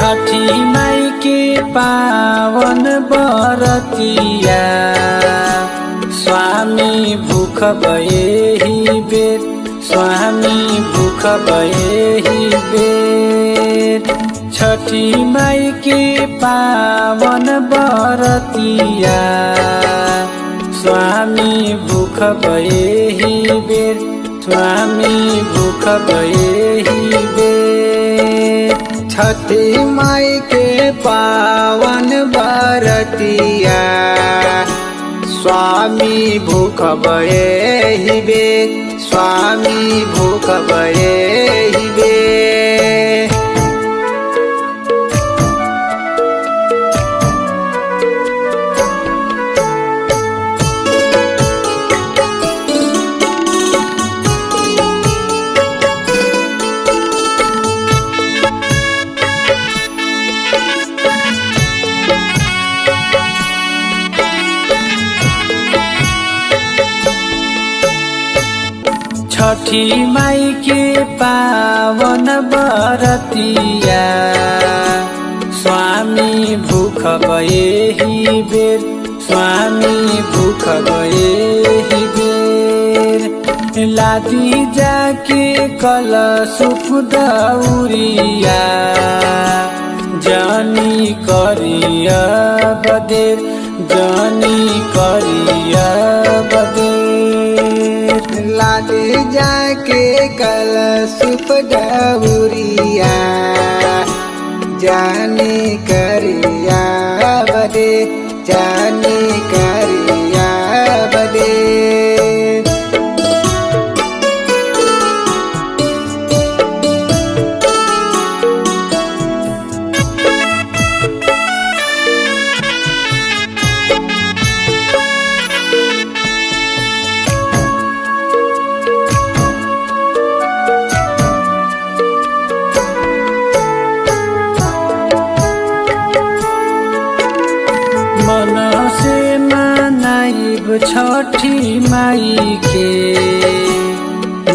छठी माई के पावन बरतिया स्वामी भूख बयेही बेर स्वामी भूख बयेही बेर छठी माई के पावन बरतिया स्वामी भूख बयेही बेर स्वामी भूख बयेही बेर छठी माई के पावन बरतिया स्वामी भूख बयेही बेर स्वामी भूख बयेही बेर छठी माई के पावन बरतिया स्वामी भूख बयेही बेर स्वामी भूख बयेही बेर लादी जाके कलशुप दौरिया जानी करिया बदेर जानी करिया बदेर लादे जाके कलशुप दौरिया जाने करिया बदे जाने करिया बदे मन से मनाइब छठी माई के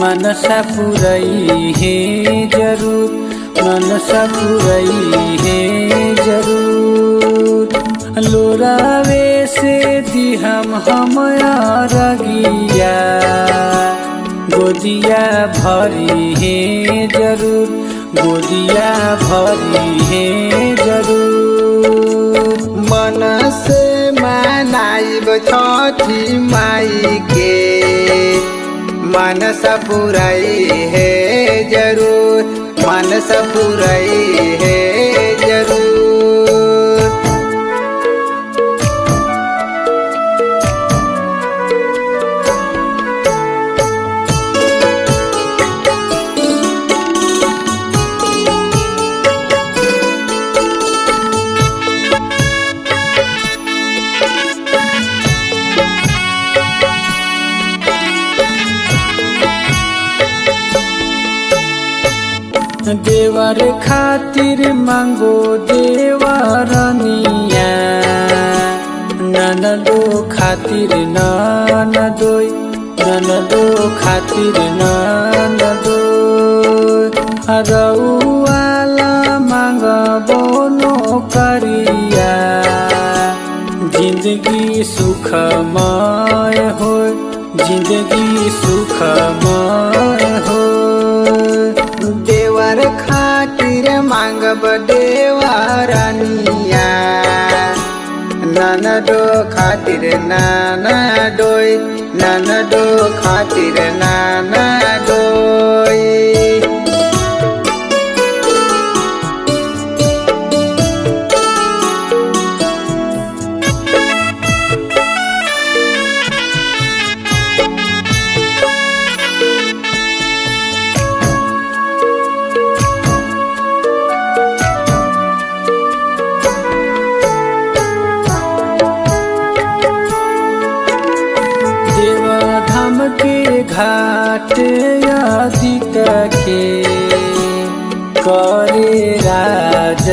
मनसा पुरई है जरूर मनसा पुरई है जरूर लोरावे से दिहम हम रगिया गोदिया भरी है जरूर गोदिया भरी है जरूर मन से मनाइब छठी माई के मनसा पुरई है जरूर मनसा पुरई है जरूर देवर खातिर मांगो देवरनिया ननदो खातिर ननदोई ननदो खातिर ननदोई रउआला मांगबो नौकरिया जिंदगी सुखमय हो जिंदगी सुखमय हो देवर खातिर मांगब देवरनिया ननदो खातिर ननदोई ननदो खातिर ननदोई देवधाम के घाट आदित के करे राज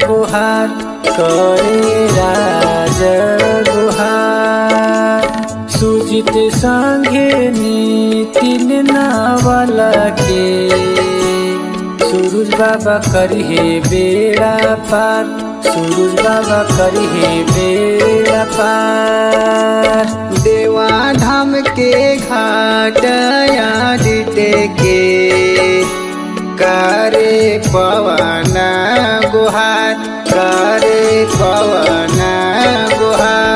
गुहार करे राज गुहार सुजित संगे नितिन नावल के सूरज बाबा करिहे बेड़ा पार, सूरज बाबा करिहे बेड़ा पार। देवा धाम के घाट आदित्य के करे पवन गुहार, करे पवन